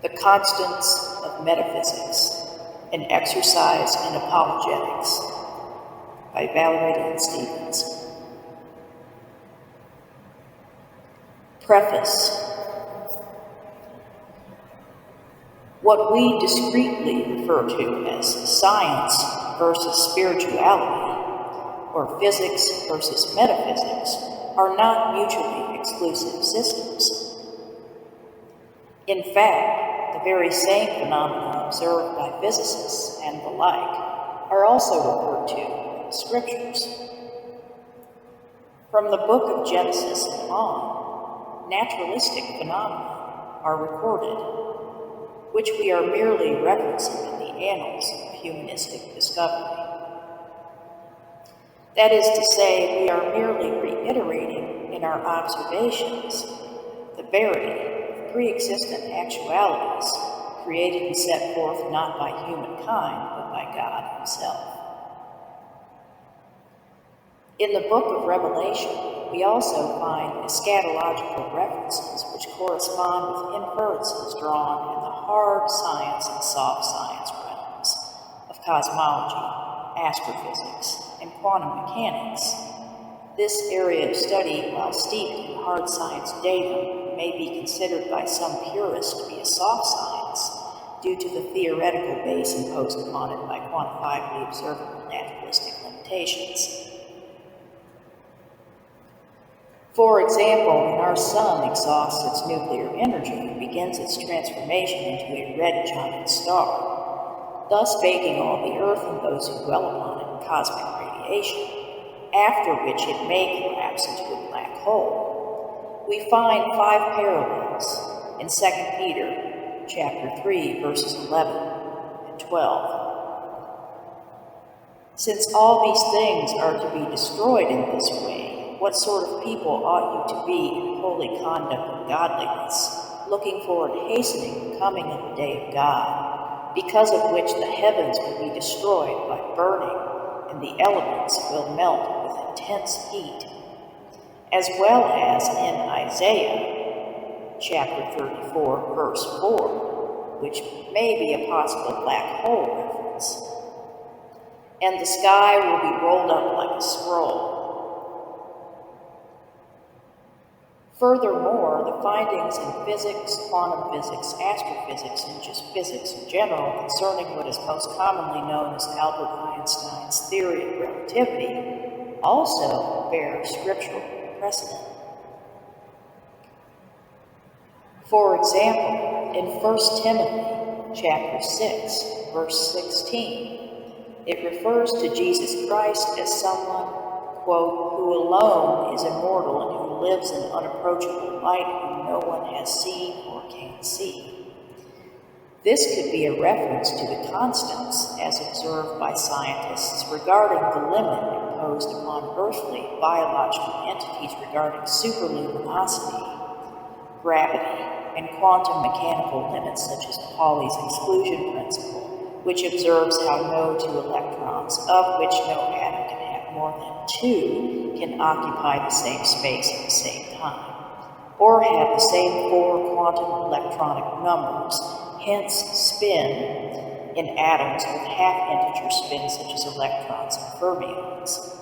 The Constants of Metaphysics, an Exercise in Apologetics by Valerie Stevens. Preface. What we discreetly refer to as science versus spirituality, or physics versus metaphysics, are not mutually exclusive systems. In fact, the very same phenomena observed by physicists and the like are also referred to in the scriptures. From the book of Genesis and on, naturalistic phenomena are recorded, which we are merely referencing in the annals of humanistic discovery. That is to say, we are merely reiterating in our observations the verity pre-existent actualities created and set forth not by humankind, but by God himself. In the book of Revelation, we also find eschatological references which correspond with inferences drawn in the hard science and soft science realms of cosmology, astrophysics, and quantum mechanics. This area of study, while steeped in hard science datum, may be considered by some purists to be a soft science due to the theoretical base imposed upon it by quantifiably observable naturalistic limitations. For example, when our sun exhausts its nuclear energy and begins its transformation into a red giant star, thus baking all the earth and those who dwell upon it in cosmic radiation, after which it may collapse into a black hole, we find 5 parallels in 2 Peter chapter 3, verses 11 and 12. Since all these things are to be destroyed in this way, what sort of people ought you to be in holy conduct and godliness, looking forward hastening the coming of the day of God, because of which the heavens will be destroyed by burning, and the elements will melt with intense heat, as well as in Isaiah chapter 34, verse 4, which may be a possible black hole reference. And the sky will be rolled up like a scroll. Furthermore, the findings in physics, quantum physics, astrophysics, and just physics in general concerning what is most commonly known as Albert Einstein's theory of relativity also bear scriptural precedent. For example, in 1 Timothy chapter 6, verse 16, it refers to Jesus Christ as someone, quote, who alone is immortal and who lives in unapproachable light, whom no one has seen or can see. This could be a reference to the constants as observed by scientists regarding the limit imposed upon earthly biological entities regarding superluminosity, gravity, and quantum mechanical limits such as Pauli's exclusion principle, which observes how no 2 electrons, of which no atom can have more than 2, can occupy the same space at the same time, or have the same 4 quantum electronic numbers, hence spin in atoms with half-integer spin such as electrons and fermions.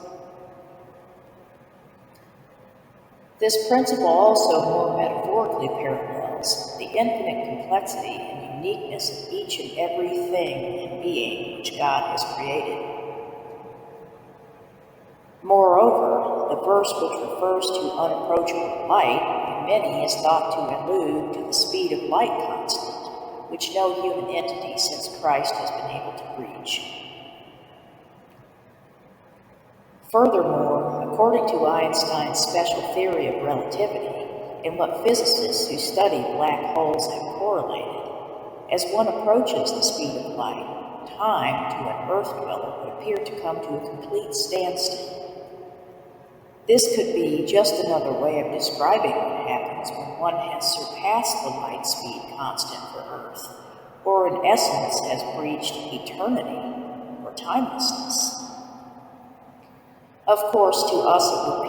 This principle also more metaphorically parallels the infinite complexity and uniqueness of each and every thing and being which God has created. Moreover, the verse which refers to unapproachable light by many is thought to allude to the speed of light constant, which no human entity since Christ has been able to reach. Furthermore, according to Einstein's special theory of relativity, and what physicists who study black holes have correlated, as one approaches the speed of light, time to an Earth dweller would appear to come to a complete standstill. This could be just another way of describing what happens when one has surpassed the light speed constant for Earth, or in essence has breached eternity or timelessness. Of course, to us it would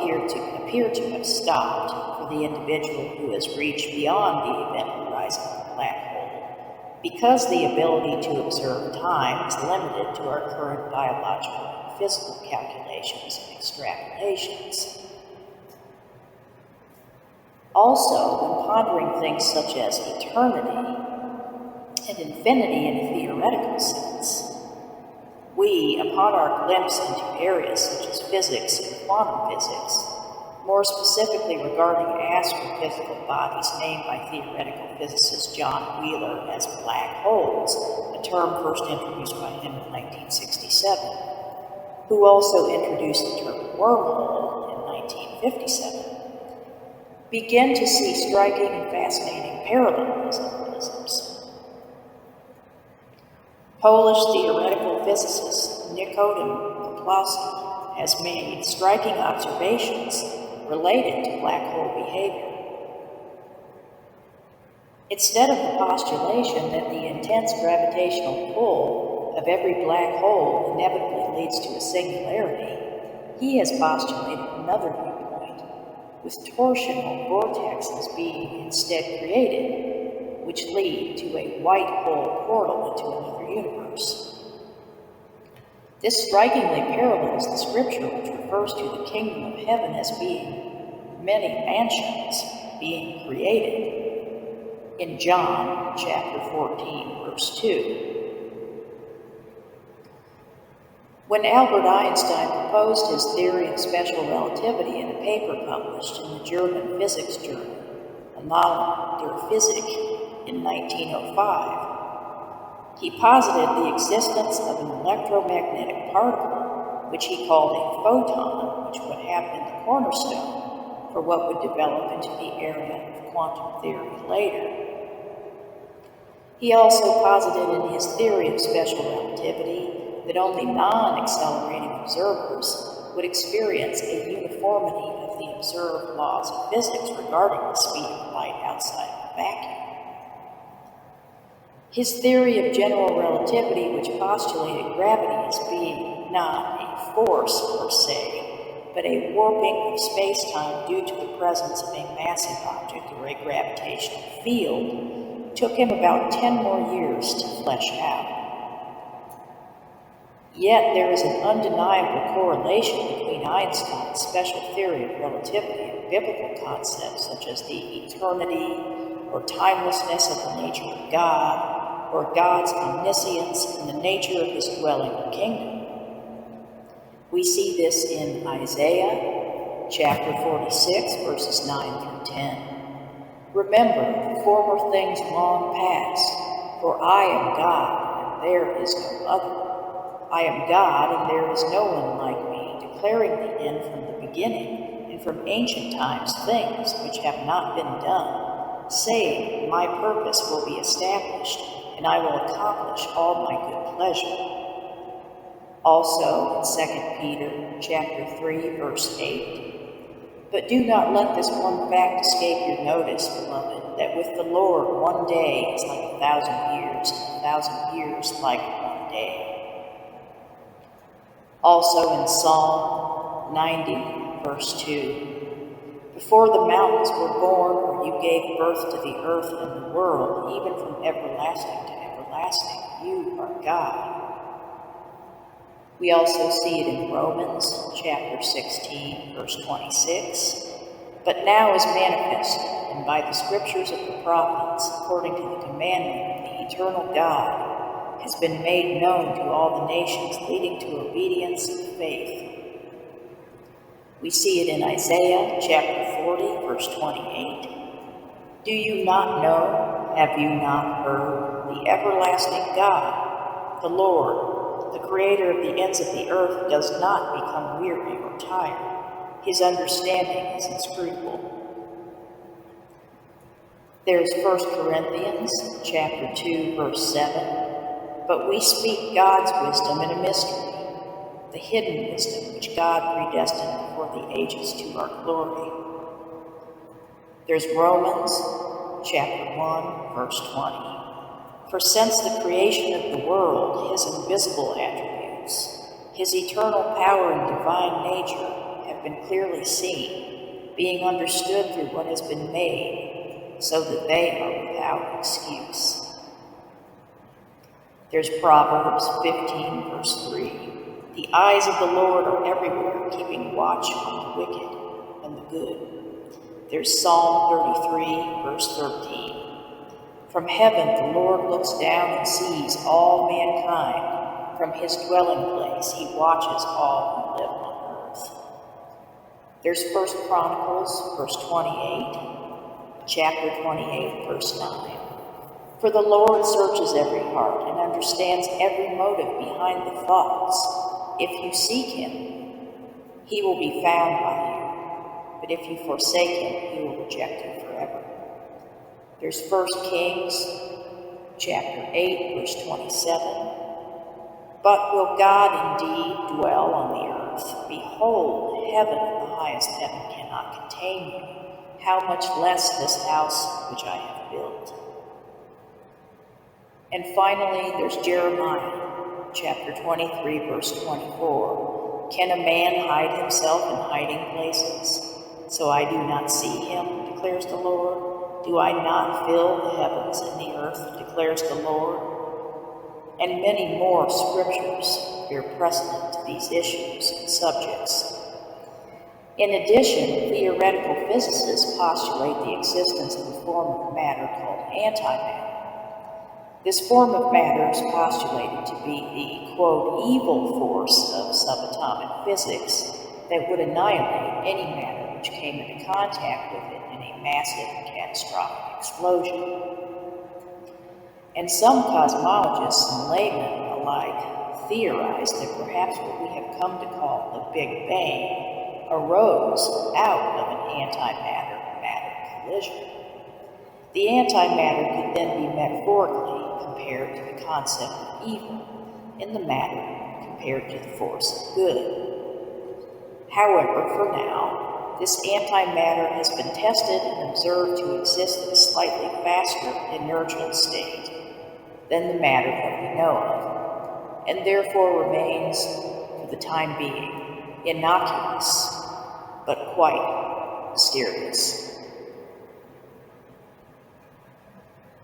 appear to have stopped for the individual who has reached beyond the event horizon of the black hole, Because the ability to observe time is limited to our current biological and physical calculations and extrapolations. Also, when pondering things such as eternity and infinity in a theoretical sense, we, upon our glimpse into areas such as physics and quantum physics, more specifically regarding astrophysical bodies named by theoretical physicist John Wheeler as black holes, a term first introduced by him in 1967, who also introduced the term wormhole in 1957, begin to see striking and fascinating parallelisms. Polish theoretical physicist Nikodem Poplawski has made striking observations related to black hole behavior. Instead of the postulation that the intense gravitational pull of every black hole inevitably leads to a singularity, he has postulated another viewpoint, with torsional vortexes being instead created, which lead to a white hole portal into another universe. This strikingly parallels the scripture which refers to the kingdom of heaven as being many mansions being created in John chapter 14, verse 2. When Albert Einstein proposed his theory of special relativity in a paper published in the German physics journal Annalen der Physik in 1905, he posited the existence of an electromagnetic particle, which he called a photon, which would have been the cornerstone for what would develop into the area of quantum theory later. He also posited in his theory of special relativity that only non-accelerating observers would experience a uniformity of the observed laws of physics regarding the speed of light outside of a vacuum. His theory of general relativity, which postulated gravity as being not a force per se, but a warping of space-time due to the presence of a massive object or a gravitational field, took him about 10 more years to flesh out. Yet there is an undeniable correlation between Einstein's special theory of relativity and biblical concepts such as the eternity or timelessness of the nature of God, or God's omniscience and the nature of his dwelling kingdom. We see this in Isaiah chapter 46, verses 9 through 10. Remember the former things long past, for I am God, and there is no other. I am God, and there is no one like me, declaring the end from the beginning, and from ancient times things which have not been done, saying, my purpose will be established, and I will accomplish all my good pleasure. Also in 2 Peter chapter 3, verse 8, but do not let this one fact escape your notice, beloved, that with the Lord 1 day is like 1,000 years, and 1,000 years like 1 day. Also in Psalm 90, verse 2, before the mountains were born, or you gave birth to the earth and the world, even from everlasting to everlasting, you are God. We also see it in Romans chapter 16, verse 26. But now is manifested, and by the scriptures of the prophets, according to the commandment of the eternal God, has been made known to all the nations, leading to obedience and faith. We see it in Isaiah chapter 40, verse 28. Do you not know, have you not heard, the everlasting God, the Lord, the creator of the ends of the earth, does not become weary or tired. His understanding is inscrutable. There's 1 Corinthians chapter 2, verse 7. But we speak God's wisdom in a mystery, the hidden wisdom which God predestined before the ages to our glory. There's Romans chapter 1, verse 20. For since the creation of the world, his invisible attributes, his eternal power and divine nature have been clearly seen, being understood through what has been made, so that they are without excuse. There's Proverbs 15, verse 3. The eyes of the Lord are everywhere, keeping watch on the wicked and the good. There's Psalm 33, verse 13. From heaven the Lord looks down and sees all mankind. From his dwelling place he watches all who live on earth. There's 1 Chronicles, verse 28, chapter 28, verse 9. For the Lord searches every heart and understands every motive behind the thoughts. If you seek him, he will be found by you. But if you forsake him, he will reject you forever. There's 1 Kings, chapter 8, verse 27. But will God indeed dwell on the earth? Behold, heaven and the highest heaven cannot contain you. How much less this house which I have built? And finally, there's Jeremiah, chapter 23, verse 24. Can a man hide himself in hiding places? So I do not see him, declares the Lord. Do I not fill the heavens and the earth, declares the Lord? And many more scriptures bear precedent to these issues and subjects. In addition, theoretical physicists postulate the existence of a form of matter called antimatter. This form of matter is postulated to be the, quote, evil force of subatomic physics that would annihilate any matter which came into contact with it in a massive and catastrophic explosion. And some cosmologists and laymen alike theorize that perhaps what we have come to call the Big Bang arose out of an antimatter-matter collision. The antimatter could then be metaphorically compared to the concept of evil, and the matter compared to the force of good. However, for now, this antimatter has been tested and observed to exist in a slightly faster inertial state than the matter that we know of, and therefore remains, for the time being, innocuous, but quite mysterious.